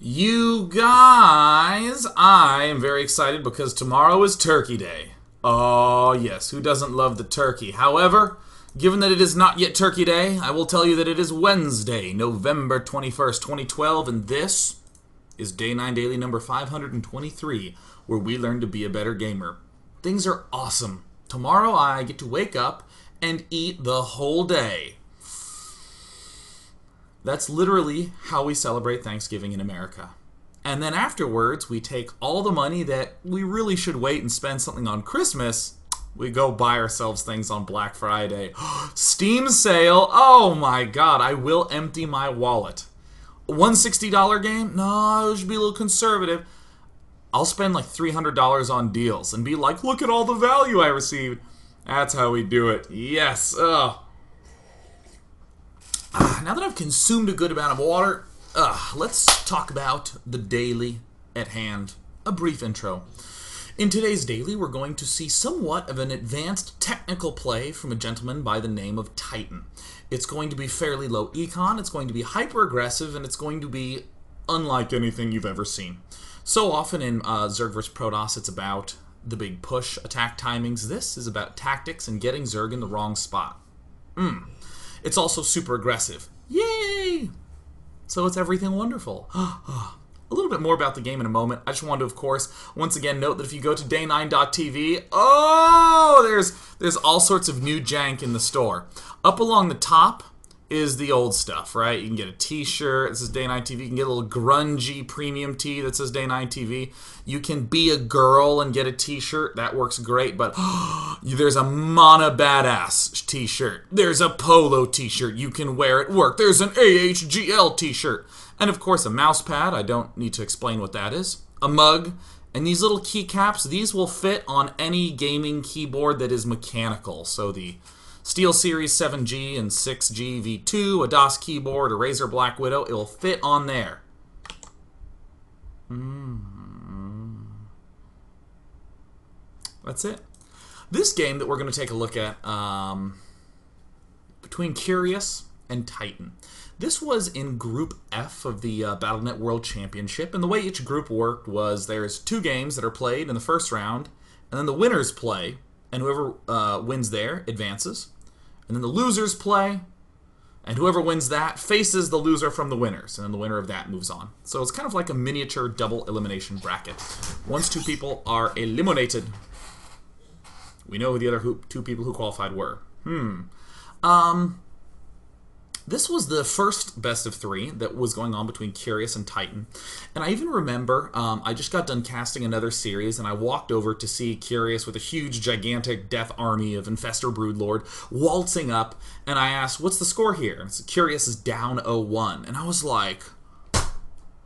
You guys, I am very excited because tomorrow is Turkey Day. Oh yes, who doesn't love the turkey? However, given that it is not yet Turkey Day, I will tell you that it is Wednesday, November 21st, 2012, and this is Day 9 Daily number 523, where we learn to be a better gamer. Things are awesome. Tomorrow I get to wake up and eat the whole day. That's literally how we celebrate Thanksgiving in America. And then afterwards, we take all the money that we really should wait and spend something on Christmas. We go buy ourselves things on Black Friday. Steam sale! Oh my god, I will empty my wallet. $160 game? No, it should be a little conservative. I'll spend like $300 on deals and be like, look at all the value I received. That's how we do it. Yes. Now that I've consumed a good amount of water, let's talk about the daily at hand. A brief intro. In today's daily, we're going to see somewhat of an advanced technical play from a gentleman by the name of TitaN. It's going to be fairly low econ, it's going to be hyper-aggressive, and it's going to be unlike anything you've ever seen. So often in ZerG vs. Protoss, it's about the big push attack timings. This is about tactics and getting ZerG in the wrong spot. It's also super aggressive. Yay! So it's everything wonderful. A little bit more about the game in a moment. I just wanted to, of course, once again note that if you go to day9.tv, there's all sorts of new jank in the store. Up along the top is the old stuff, right? You can get a t-shirt that says Day9TV. You can get a little grungy premium tee that says Day9TV. You can be a girl and get a t-shirt. That works great, but there's a Mana Badass t-shirt. There's a polo t-shirt you can wear at work. There's an AHGL t-shirt. And of course a mouse pad. I don't need to explain what that is. A mug. And these little keycaps, these will fit on any gaming keyboard that is mechanical. So the SteelSeries 7G and 6G V2, a DOS keyboard, a Razer Black Widow, it'll fit on there. That's it. This game that we're going to take a look at, between Curious and TitaN. This was in Group F of the Battle.net World Championship, and the way each group worked was there's 2 games that are played in the first round, and then the winners play, and whoever wins there advances. And then the losers play, and whoever wins that faces the loser from the winners, and then the winner of that moves on. So it's kind of like a miniature double elimination bracket. Once 2 people are eliminated, we know who the other 2 people who qualified were. This was the first best of 3 that was going on between Curious and TitaN. And I even remember, I just got done casting another series, and I walked over to see Curious with a huge, gigantic death army of Infestor Broodlord waltzing up, and I asked, what's the score here? And Curious is down 0-1. And I was like,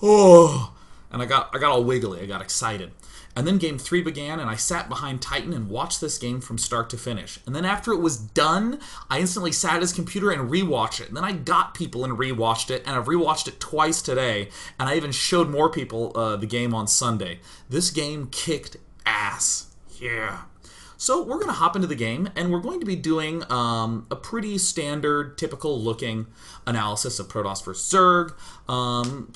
oh! And I got all wiggly, I got excited. And then Game 3 began, and I sat behind TitaN and watched this game from start to finish. And then after it was done, I instantly sat at his computer and rewatched it. And then I got people and rewatched it, and I've rewatched it twice today. And I even showed more people the game on Sunday. This game kicked ass. Yeah. So we're going to hop into the game, and we're going to be doing a pretty standard, typical-looking analysis of Protoss vs. ZerG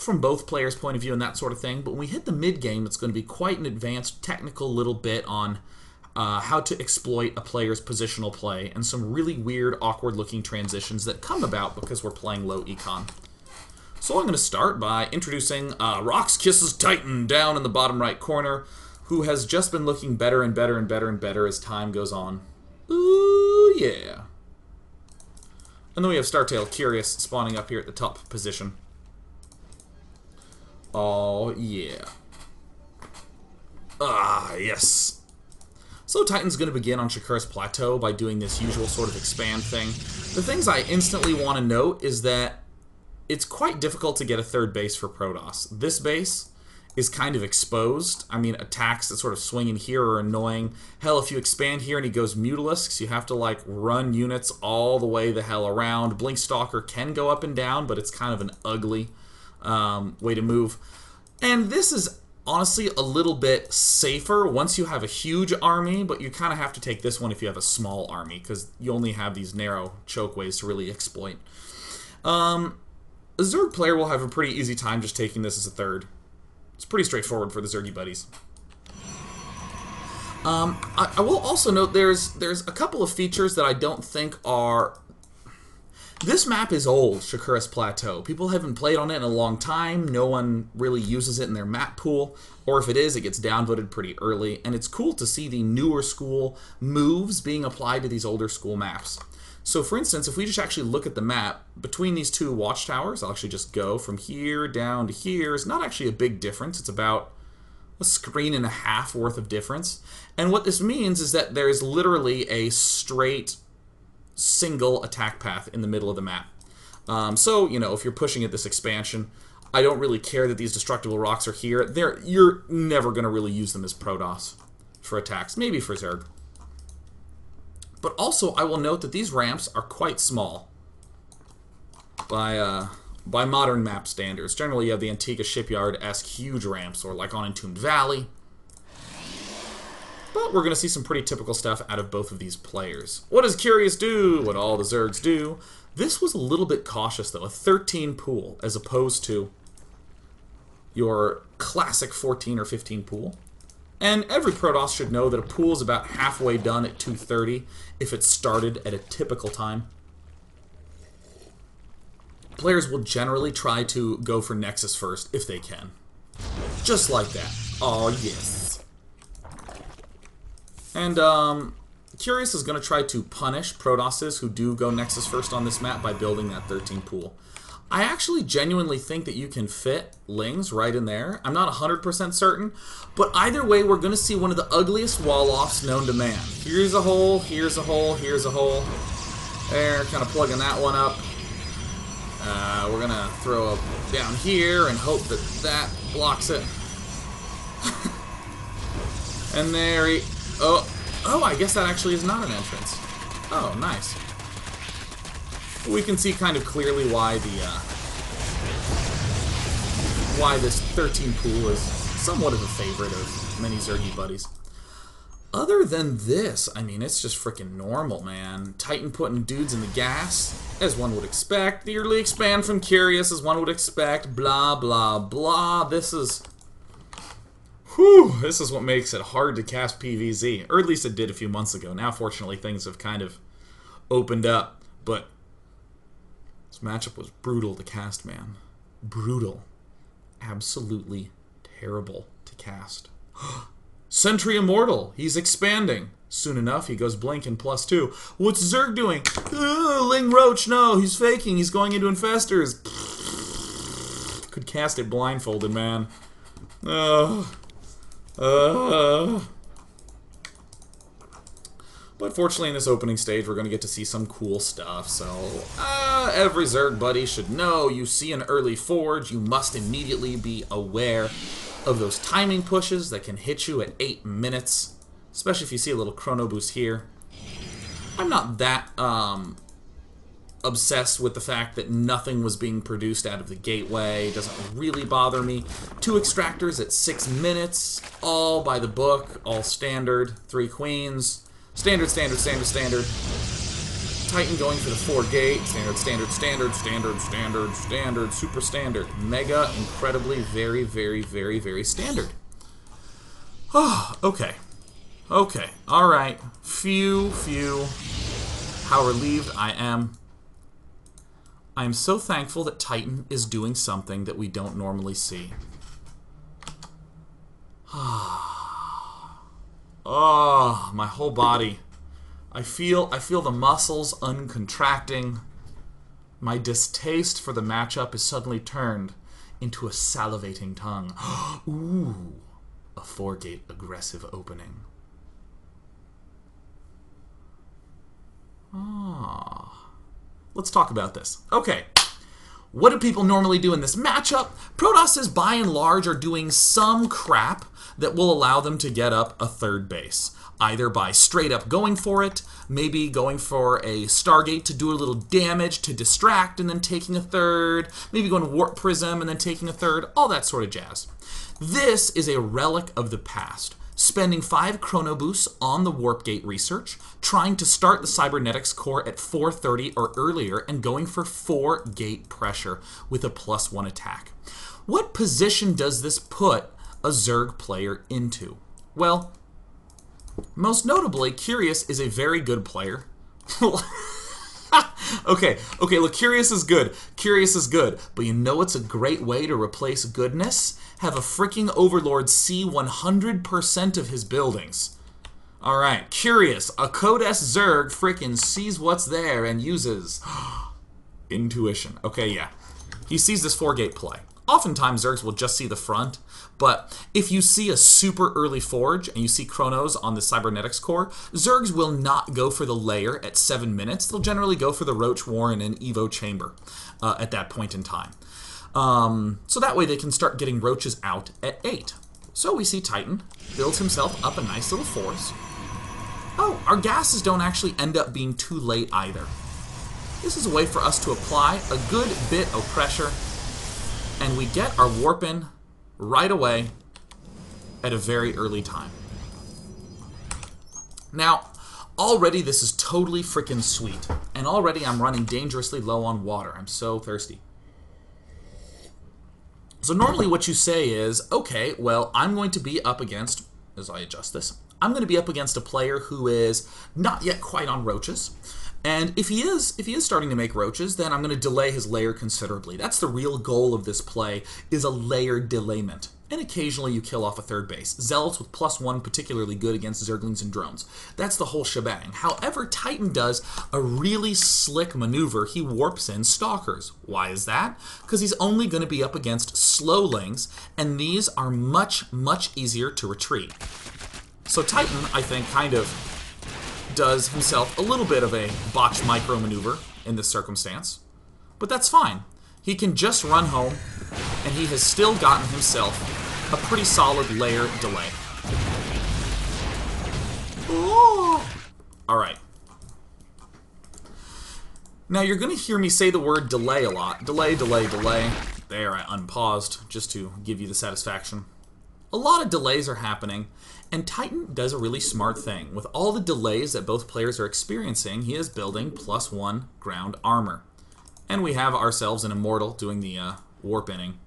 from both players' point of view and that sort of thing. But when we hit the mid-game, it's going to be quite an advanced technical little bit on how to exploit a player's positional play and some really weird, awkward-looking transitions that come about because we're playing low econ. So I'm going to start by introducing Rocks Kisses TitaN down in the bottom right corner, who has just been looking better and better and better and better as time goes on. Ooh, yeah. And then we have Startail Curious spawning up here at the top position. Oh, yeah. Yes. So TitaN's going to begin on Shakur's Plateau by doing this usual sort of expand thing. The things I instantly want to note is that it's quite difficult to get a 3rd base for Protoss. This base is kind of exposed. I mean, attacks that sort of swing in here are annoying. Hell, if you expand here and he goes Mutalisk, you have to, like, run units all the way the hell around. Blink Stalker can go up and down, but it's kind of an ugly way to move. And this is honestly a little bit safer once you have a huge army, but you kind of have to take this one if you have a small army, because you only have these narrow chokeways to really exploit. a ZerG player will have a pretty easy time just taking this as a third. It's pretty straightforward for the ZerG buddies. I will also note there's a couple of features that I don't think are... This map is old, Shakuras Plateau. People haven't played on it in a long time. No one really uses it in their map pool. Or if it is, it gets downvoted pretty early. And it's cool to see the newer school moves being applied to these older school maps. So for instance, if we just actually look at the map, between these two watchtowers, I'll actually just go from here down to here. It's not actually a big difference. It's about a screen and a half worth of difference. And what this means is that there is literally a straight single attack path in the middle of the map. So, you know, if you're pushing at this expansion, I don't really care that these destructible rocks are here. You're never going to really use them as Protoss for attacks. Maybe for ZerG. But also, I will note that these ramps are quite small by modern map standards. Generally, you have the Antigua Shipyard-esque huge ramps, or like on Entombed Valley. But we're going to see some pretty typical stuff out of both of these players. What does Curious do? What all the ZerGs do? This was a little bit cautious, though. A 13 pool, as opposed to your classic 14 or 15 pool. And every Protoss should know that a pool is about halfway done at 2:30 if it started at a typical time. Players will generally try to go for Nexus first if they can. Just like that. Oh, yes. And Curious is going to try to punish Protosses who do go Nexus first on this map by building that 13 pool. I actually genuinely think that you can fit Lings right in there. I'm not 100% certain, but either way, we're going to see one of the ugliest wall-offs known to man. Here's a hole, here's a hole, here's a hole. There, kind of plugging that one up. We're going to throw it down here and hope that that blocks it. And there he... Oh, I guess that actually is not an entrance. Oh, nice. We can see kind of clearly why this 13 pool is somewhat of a favorite of many ZerG buddies. Other than this, I mean, it's just freaking normal, man. TitaN putting dudes in the gas, as one would expect. The early expand from Curious, as one would expect. Blah, blah, blah. This is... Whew, this is what makes it hard to cast PvZ. Or at least it did a few months ago. Now, fortunately, things have kind of opened up. But this matchup was brutal to cast, man. Brutal. Absolutely terrible to cast. Sentry Immortal. He's expanding. Soon enough, he goes Blinking +2. What's ZerG doing? Ling Roach, no, he's faking. He's going into Infestors. Could cast it blindfolded, man. But fortunately, in this opening stage, we're going to get to see some cool stuff. So, every ZerG buddy should know, you see an early forge, you must immediately be aware of those timing pushes that can hit you at 8 minutes. Especially if you see a little chrono boost here. I'm not that obsessed with the fact that nothing was being produced out of the gateway. It doesn't really bother me. 2 extractors at 6 minutes, all by the book, all standard. 3 queens. Standard, standard, standard, standard. TitaN going for the 4 gate. Standard, standard, standard, standard, standard, standard, super standard. Mega, incredibly, very, very, very, very standard. Oh, okay. Okay, alright. Phew. How relieved I am. I am so thankful that TitaN is doing something that we don't normally see. Oh, my whole body. I feel the muscles uncontracting. My distaste for the matchup is suddenly turned into a salivating tongue. Ooh, a 4-gate aggressive opening. Let's talk about this. Okay, what do people normally do in this matchup? Protosses, by and large, are doing some crap that will allow them to get up a 3rd base. Either by straight up going for it, maybe going for a Stargate to do a little damage, to distract, and then taking a 3rd, maybe going to warpprism and then taking a 3rd, all that sort of jazz. This is a relic of the past. spending 5 chrono boosts on the warp gate research, trying to start the cybernetics core at 4:30 or earlier, and going for 4 gate pressure with a +1 attack. What position does this put a ZerG player into? Well, most notably, Curious is a very good player. Okay, look, Curious is good. Curious is good. But you know what's a great way to replace goodness? Have a freaking Overlord see 100% of his buildings. Alright, Curious, a Code S ZerG freaking sees what's there and uses intuition. Okay, yeah. He sees this 4-gate play. Oftentimes, ZerGs will just see the front, but if you see a super early forge and you see chronos on the cybernetics core, ZerGs will not go for the layer at 7 minutes. They'll generally go for the Roach Warren and Evo Chamber at that point in time. So that way they can start getting roaches out at 8. So we see TitaN builds himself up a nice little force. Oh, our gases don't actually end up being too late either. This is a way for us to apply a good bit of pressure, and we get our warp in right away at a very early time. Now, already this is totally freaking sweet, and already I'm running dangerously low on water. I'm so thirsty. So normally what you say is, okay, well, I'm going to be up against, as I adjust this, I'm going to be up against a player who is not yet quite on roaches. And if he is starting to make roaches, then I'm going to delay his layer considerably. That's the real goal of this play, is a layer delayment. And occasionally you kill off a third base. Zealots with +1 particularly good against Zerglings and drones. That's the whole shebang. However, TitaN does a really slick maneuver. He warps in Stalkers. Why is that? Because he's only going to be up against slowlings, and these are much, much easier to retreat. So TitaN, I think, kind of does himself a little bit of a botched micro maneuver in this circumstance. But that's fine. He can just run home, and he has still gotten himself a pretty solid layer delay. Alright. Now you're going to hear me say the word delay a lot. Delay, delay, delay. There, I unpaused just to give you the satisfaction. A lot of delays are happening, and TitaN does a really smart thing. With all the delays that both players are experiencing, he is building +1 ground armor. And we have ourselves an Immortal doing the warp inning.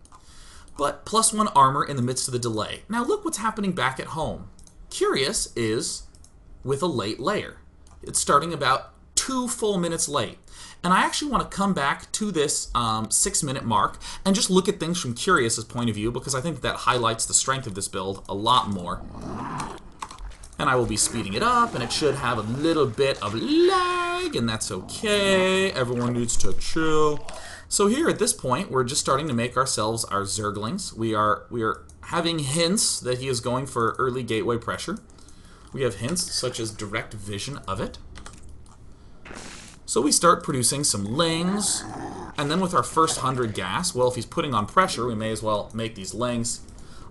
But +1 armor in the midst of the delay. Now look what's happening back at home. Curious is with a late layer. It's starting about 2 full minutes late. And I actually want to come back to this 6-minute mark and just look at things from Curious's point of view, because I think that highlights the strength of this build a lot more. And I will be speeding it up, and it should have a little bit of lag, and that's okay. Everyone needs to chill. So here at this point, we're just starting to make ourselves our Zerglings. We are having hints that he is going for early gateway pressure. We have hints such as direct vision of it. So we start producing some lings, and then with our first 100 gas, well, if he's putting on pressure, we may as well make these lings.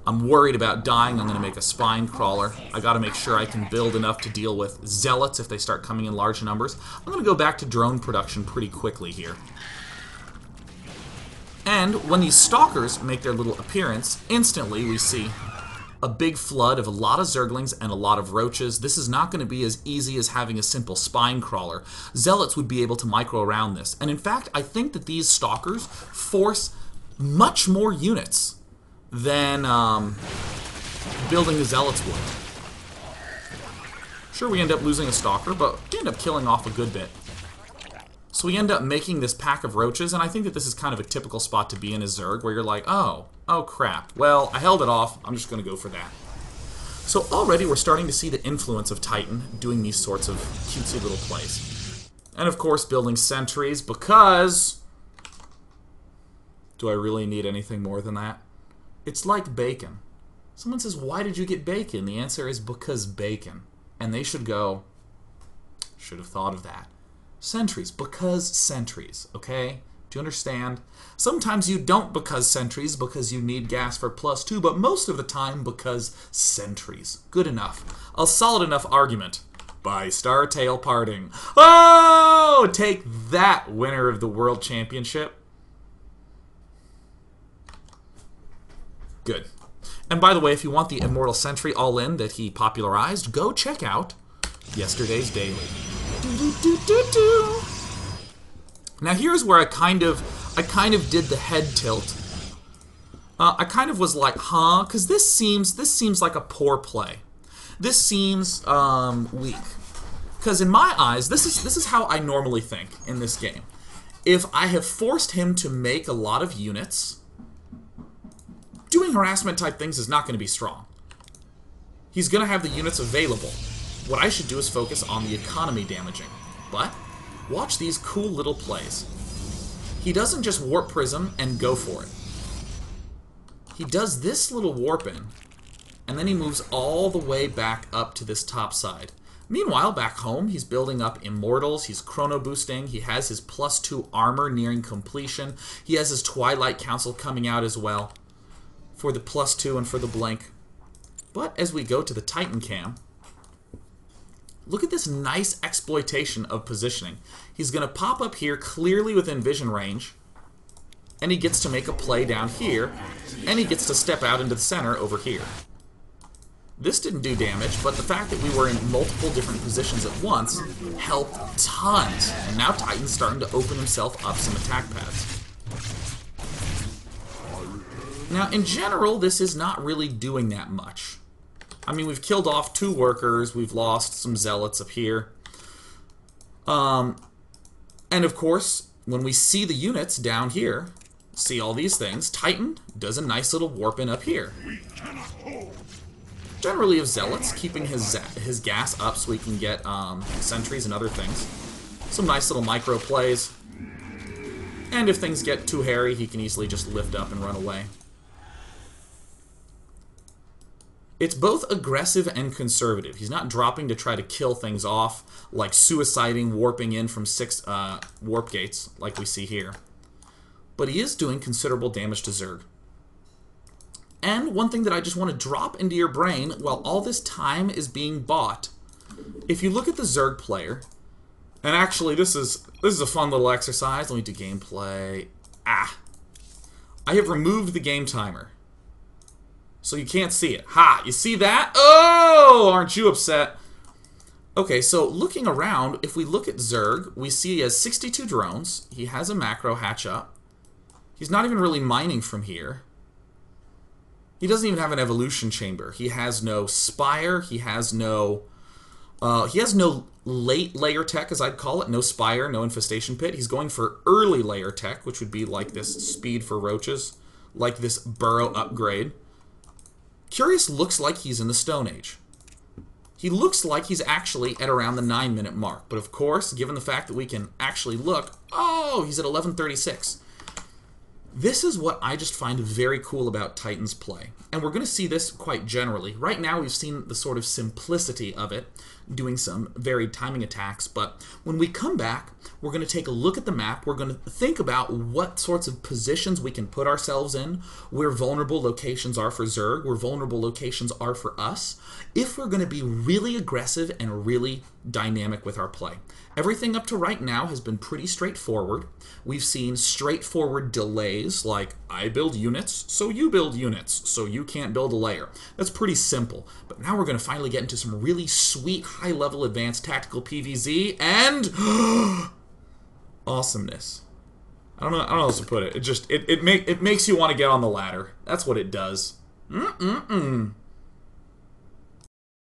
I'm worried about dying. I'm going to make a spine crawler. I got to make sure I can build enough to deal with zealots if they start coming in large numbers. I'm going to go back to drone production pretty quickly here. And when these stalkers make their little appearance, instantly we see a big flood of a lot of Zerglings and a lot of roaches. This is not going to be as easy as having a simple spine crawler. Zealots would be able to micro around this. And in fact, I think that these stalkers force much more units than building the Zealots would. Sure, we end up losing a stalker, but we end up killing off a good bit. So we end up making this pack of roaches, and I think that this is kind of a typical spot to be in as ZerG, where you're like, oh crap. Well, I held it off. I'm just going to go for that. So already we're starting to see the influence of TitaN doing these sorts of cutesy little plays. And of course, building sentries, because do I really need anything more than that? It's like bacon. Someone says, why did you get bacon? The answer is because bacon. And they should go, should have thought of that. Sentries, because sentries, okay? Do you understand? Sometimes you don't because sentries, because you need gas for +2, but most of the time because sentries. Good enough. A solid enough argument. By Star Tail Parting. Oh! Take that, winner of the World Championship. Good. And by the way, if you want the Immortal Sentry all-in that he popularized, go check out yesterday's daily. Now here's where I kind of did the head tilt. I kind of was like, huh? Because this seems like a poor play. This seems weak. Because in my eyes, this is how I normally think in this game. If I have forced him to make a lot of units, doing harassment type things is not going to be strong. He's going to have the units available. What I should do is focus on the economy damaging. But watch these cool little plays. He doesn't just warp prism and go for it. He does this little warp in, and then he moves all the way back up to this top side. Meanwhile, back home, he's building up Immortals, he's chrono boosting, he has his +2 armor nearing completion, he has his Twilight Council coming out as well, for the +2 and for the blink. But as we go to the Titan cam, look at this nice exploitation of positioning. He's going to pop up here clearly within vision range, and he gets to make a play down here, and he gets to step out into the center over here. This didn't do damage, but the fact that we were in multiple different positions at once helped tons. And now Titan's starting to open himself up some attack paths. Now, in general, this is not really doing that much. I mean, we've killed off 2 workers, we've lost some zealots up here. And of course, when we see the units down here, see all these things, Titan does a nice little warp in up here. Generally of zealots, keeping his gas up so we can get sentries and other things. Some nice little micro plays. And if things get too hairy, he can easily just lift up and run away. It's both aggressive and conservative. He's not dropping to try to kill things off, like suiciding, warping in from 6 warp gates, like we see here. But he is doing considerable damage to ZerG. And one thing that I just want to drop into your brain while all this time is being bought, if you look at the ZerG player, and actually this is a fun little exercise. Let me do gameplay. I have removed the game timer, so you can't see it. Ha! You see that? Oh! Aren't you upset? Okay, so looking around, if we look at ZerG, we see he has 62 drones. He has a macro hatch up. He's not even really mining from here. He doesn't even have an evolution chamber. He has no spire. He has no late layer tech, as I'd call it. No spire, no infestation pit. He's going for early layer tech, which would be like this speed for roaches, like this burrow upgrade. Curious looks like he's in the Stone Age. He looks like he's actually at around the 9-minute mark. But of course, given the fact that we can actually look, oh, he's at 11:36. This is what I just find very cool about Titan's play. And we're going to see this quite generally. Right now we've seen the sort of simplicity of it, doing some varied timing attacks, but when we come back, we're going to take a look at the map, we're going to think about what sorts of positions we can put ourselves in, where vulnerable locations are for ZerG, where vulnerable locations are for us, if we're going to be really aggressive and really dynamic with our play. Everything up to right now has been pretty straightforward. We've seen straightforward delays, like I build units, so you build units, so you can't build a layer. That's pretty simple. But now we're going to finally get into some really sweet, high-level advanced tactical PvZ and awesomeness. I don't know how else to put it. It makes you want to get on the ladder. That's what it does.